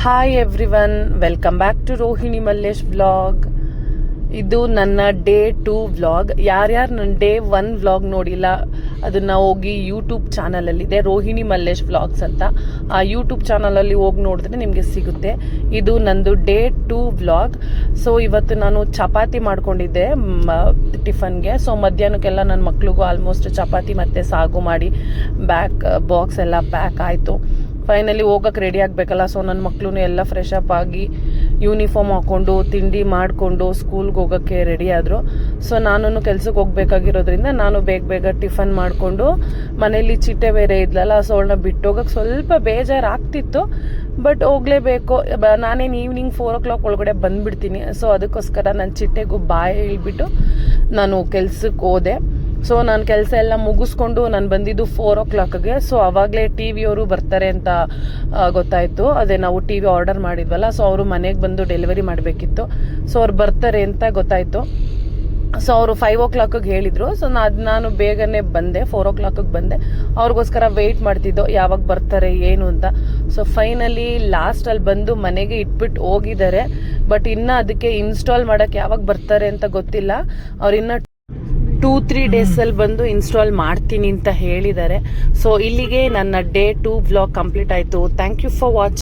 Hi everyone, welcome back to Rohini Mallesh vlog. ಇದು ನನ್ನ day 2 vlog. ಯಾರ್ಯಾರು ನನ್ನ ಡೇ 1 ವ್ಲಾಗ್ ನೋಡಿಲ್ಲ ಅದನ್ನ ಹೋಗಿ ಯೂಟ್ಯೂಬ್ ಚಾನಲಲ್ಲಿದೆ, ರೋಹಿಣಿ ಮಲ್ಲೇಶ್ ವ್ಲಾಗ್ಸ್ ಅಂತ. ಆ ಯೂಟ್ಯೂಬ್ ಚಾನಲಲ್ಲಿ ಹೋಗಿ ನೋಡಿದ್ರೆ ನಿಮಗೆ ಸಿಗುತ್ತೆ. ಇದು ನಂದು ಡೇ 2 ವ್ಲಾಗ್. ಸೊ ಇವತ್ತು ನಾನು ಚಪಾತಿ ಮಾಡ್ಕೊಂಡಿದ್ದೆ ಟಿಫನ್ಗೆ. ಸೊ ಮಧ್ಯಾಹ್ನಕ್ಕೆಲ್ಲ ನನ್ನ ಮಕ್ಳಿಗೂ ಆಲ್ಮೋಸ್ಟ್ ಚಪಾತಿ ಮತ್ತು ಸಾಗು ಮಾಡಿ ಬಾಕ್ಸ್ ಎಲ್ಲ ಪ್ಯಾಕ್ ಆಯಿತು. ಫೈನಲಿ ಹೋಗಕ್ಕೆ ರೆಡಿ ಆಗಬೇಕಲ್ಲ. ಸೊ ನನ್ನ ಮಕ್ಕಳು ಎಲ್ಲ ಫ್ರೆಶ್ ಅಪ್ ಆಗಿ ಯೂನಿಫಾರ್ಮ್ ಹಾಕ್ಕೊಂಡು ತಿಂಡಿ ಮಾಡಿಕೊಂಡು ಸ್ಕೂಲ್ಗೆ ಹೋಗೋಕ್ಕೆ ರೆಡಿ ಆದರು. ಸೊ ನಾನು ಕೆಲ್ಸಕ್ಕೆ ಹೋಗ್ಬೇಕಾಗಿರೋದ್ರಿಂದ ನಾನು ಬೇಗ ಟಿಫನ್ ಮಾಡಿಕೊಂಡು, ಮನೇಲಿ ಚಿಟ್ಟೆ ಬೇರೆ ಇದ್ಲಲ್ಲ, ಸೊ ಅವಳನ್ನ ಬಿಟ್ಟು ಹೋಗೋಕ್ಕೆ ಸ್ವಲ್ಪ ಬೇಜಾರು ಆಗ್ತಿತ್ತು. ಬಟ್ ಹೋಗಲೇಬೇಕು. ನಾನೇನು ಈವ್ನಿಂಗ್ 4 o'clock ಒಳಗಡೆ ಬಂದುಬಿಡ್ತೀನಿ. ಸೊ ಅದಕ್ಕೋಸ್ಕರ ನನ್ನ ಚಿಟ್ಟೆಗೂ ಬಾಯಿ ಹೇಳ್ಬಿಟ್ಟು ನಾನು ಕೆಲ್ಸಕ್ಕೆ ಹೋದೆ. ಸೊ ನಾನು ಕೆಲಸ ಎಲ್ಲ ಮುಗಿಸ್ಕೊಂಡು ನಾನು ಬಂದಿದ್ದು 4 o'clockಗೆ. ಸೊ ಆವಾಗಲೇ ಟಿ ವಿಯವರು ಬರ್ತಾರೆ ಅಂತ ಗೊತ್ತಾಯಿತು. ಅದೇ ನಾವು ಟಿ ವಿ ಆರ್ಡರ್ ಮಾಡಿದ್ವಲ್ಲ, ಸೊ ಅವರು ಮನೆಗೆ ಬಂದು ಡೆಲಿವರಿ ಮಾಡಬೇಕಿತ್ತು. ಸೊ ಅವ್ರು ಬರ್ತಾರೆ ಅಂತ ಗೊತ್ತಾಯಿತು. ಸೊ ಅವರು 5 o'clockಗೆ ಹೇಳಿದರು. ಸೊ ನಾನು ಬೇಗನೆ ಬಂದೆ, 4 o'clockಗೆ ಬಂದೆ. ಅವ್ರಿಗೋಸ್ಕರ ವೆಯ್ಟ್ ಮಾಡ್ತಿದ್ದೋ ಯಾವಾಗ ಬರ್ತಾರೆ ಏನು ಅಂತ. ಸೊ ಫೈನಲಿ ಲಾಸ್ಟಲ್ಲಿ ಬಂದು ಮನೆಗೆ ಇಟ್ಬಿಟ್ಟು ಹೋಗಿದ್ದಾರೆ. ಬಟ್ ಇನ್ನು ಅದಕ್ಕೆ ಇನ್ಸ್ಟಾಲ್ ಮಾಡೋಕ್ಕೆ ಯಾವಾಗ ಬರ್ತಾರೆ ಅಂತ ಗೊತ್ತಿಲ್ಲ. ಅವ್ರು ಇನ್ನೂ 2-3 ಡೇಸಲ್ಲಿ ಬಂದು ಇನ್ಸ್ಟಾಲ್ ಮಾಡ್ತೀನಿ ಅಂತ ಹೇಳಿದ್ದಾರೆ. ಸೊ ಇಲ್ಲಿಗೆ ನನ್ನ ಡೇ 2 ವ್ಲಾಗ್ ಕಂಪ್ಲೀಟ್ ಆಯಿತು. Thank you for watching.